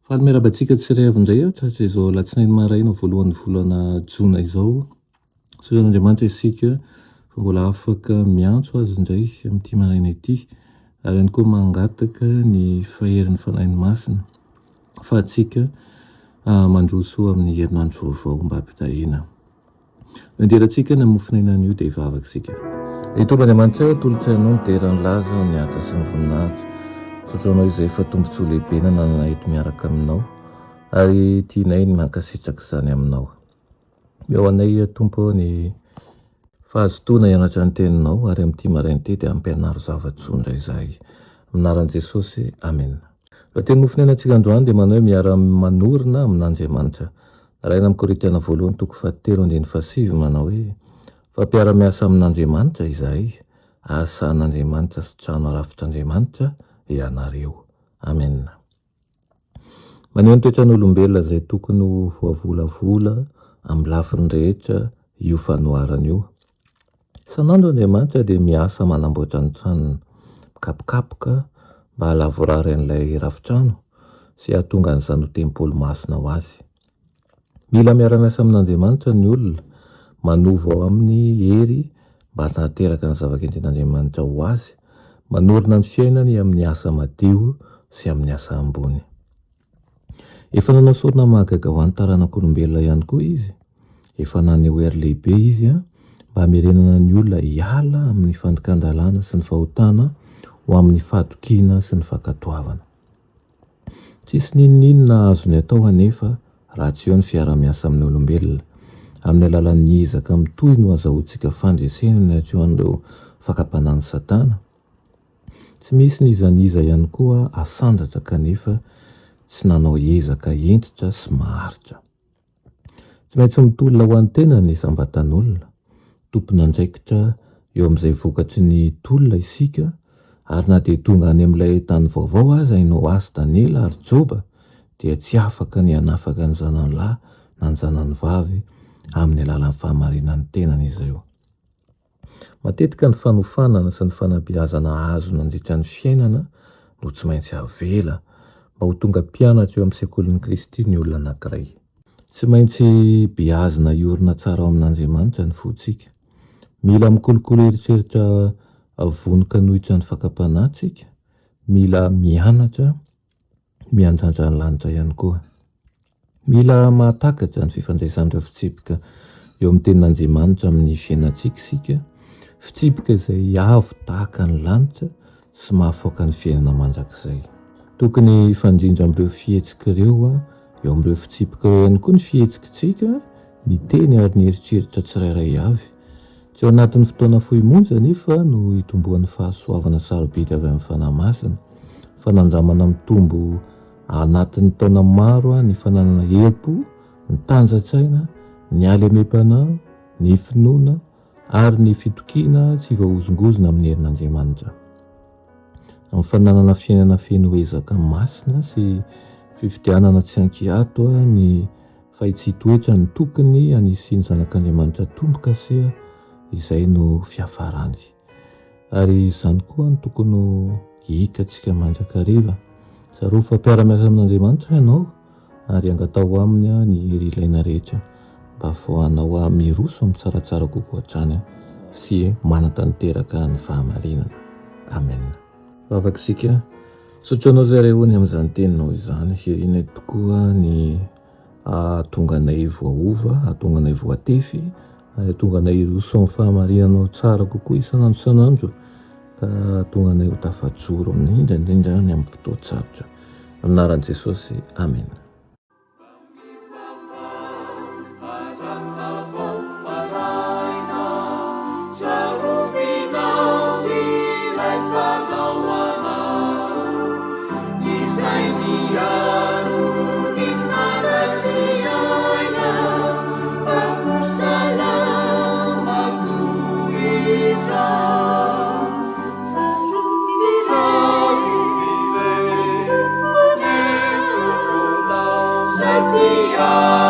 Faly miarabantsika tsiray avy indray satria izao alatsinainy maraina voalohan'ny volana jona izao. Soran'Andriamanitra isika fa mbola afaka miantso azy indray amin'ity maraina ity, ary ihany koa mangataka ny faherin'ny fanahin'ny masina fa antsika mandroso amin'ny herinandro vaovao mba hampitahina. Manderantsika ny mofinainan'io dia hivavaka Itombandriamanitra tolotrainao ny deran'ny laza ny asa sy ny voninahitra. Sotroanao izay fa tombontsoa lehibe nanana eto miaraka aminao, ary tianay ny mankasitraka izany aminao. Eo anay Tompo ny fahazotoana hianatra ny teninao, ary amin'ity maraina ity dia ampianaro zava-tsoa indray izahay. Aminaran'i Jesosy, amen. Raha teny mofinainantsika androany dia manao hoe miara-manorina amin'Andriamanitra. Raina amin'ny Korintiana 1:7-7 manao hoe fampiara-miasa amin'Andriamanitra izahay, asan'Andriamanitra sy trano arafitr'Andriamanitra ianareo. Amen. Maneho ny toetran'olombelona izay tokony ho voavolavola amin'ny lafiny rehetra io fanoharana io. Isan'andro Andriamanitra dia miasa manamboatra ny tranony, mikapokapoka mba halavorary an'ilay rafitrano sy hahatonga an'izany ho tempolo masina ho azy. Mila miara-miasa amin'Andriamanitra ny olona, manovo ao amin'ny hery mba hanateraka ny zava-kendren'Andriamanitra ho azy, manorina ny fiainany amin'ny asa madio sy amin'ny asa ambony. Efa nanao sorona mahagaga ho an'ny taranak'olombelona ihany koa izy. Efa naneho hery lehibe izy mba hamerenana ny olona hiala amin'ny fandikan-dalàna sy ny fahotana ho amin'ny fahatokiana sy ny fankatoavana. Tsisy n'inona azony atao anefa raha tsy eo ny fiara-miasa amin'ny olombelona. Amin'ny alalan'ny ezaka mitohy no azahoantsika fandresenana tsy eo an'ireo fakapanan'ny Satana. Tsy misy nizaniza ihany koa asandratra kanefa tsy nanao ezaka entitra sy maharitra. Tsy maintsy mitolona ho an'ny tena ny sambatan'olona, tompona andraikitra eo amin'izay vokatry ny tolona isika, ary na dia tonga any amin'ilay tany vaovao aza hainao azy Daniela ary Joba, dia tsy afaka ny hanafaka ny zanany lahy na ny zanany vavy amin'ny alalan'ny fahamarinan'ny tenany izy ireo. Matetika ny fanofanana sy ny fanabeazana azo nandritra ny fiainana no tsy maintsy avela mba ho tonga mpianatra eo amin'ny sekolin'i Kristy ny olona anankiray. Tsy maintsy beazina iorina tsara ao amin'Andriamanitra ny fontsika. Mila mikolokolo eritreritra vonoka nohitra ny fakapanantsika, mila mianatra miandrandra ny lanitra ihany koa. Mila mahatakatra ny fifandraisan'ireo fitsipika eo amin'ny tenin'Andriamanitra amin'ny fiainantsika isika, fitsipika izay avo tahaka ny lanitra sy mahafoaka ny fiainana mandrakizay. Tokony hifandrindra amin'ireo fihetsika ireo eo amin'ireo fitsipika eo ihany koa ny fihetsikitsika, ny teny ary ny eritreritra tsirairay avy. Tsy ao anatin'ny fotoana fohy monja nefa no hitombohan'ny fahasoavana sarobidy avy amin'ny fanahy masina, fanandramana mitombo anatin'ny taona maro ny fananana hepo, ny tanjatsaina, ny alemem-panahy, ny finoana ary ny fitokiana tsy voahozongozona amin'ny herin'Andriamanitra. Amin'ny fananana fiainana feno ezaka masina sy fifidianana tsy ankiato ny fahitsitoetra ny tokony hanisiany zanak'Andriamanitra tombo-kase, izay no fiafarany. Ary izany koa ny tokony hitantsika mandrakariva. Zareo fampiara-miasa amin'Andriamanitra ianao, ary angatao aminy ny hery ilaina rehetra mba ahafahanao miroso amin'ny tsaratsara kokoa hatrany sy manatanteraka ny fahamarinana. Amen. Vavaka isika, sotranao zay rehony amin'izany teninao izany, hirinay tokoa ny ahatonga anay voaova, ahatonga anay voatefy, ary ahatonga anay hiroso amin'ny fahamarinanao tsara kokoa isan'andro isan'andro, ka ahatonga anay ho tafajoro amin'ny indrindra ny amin'ny fotoan-tsarotra. Aminaran'i Jesosy, amen. Yeah.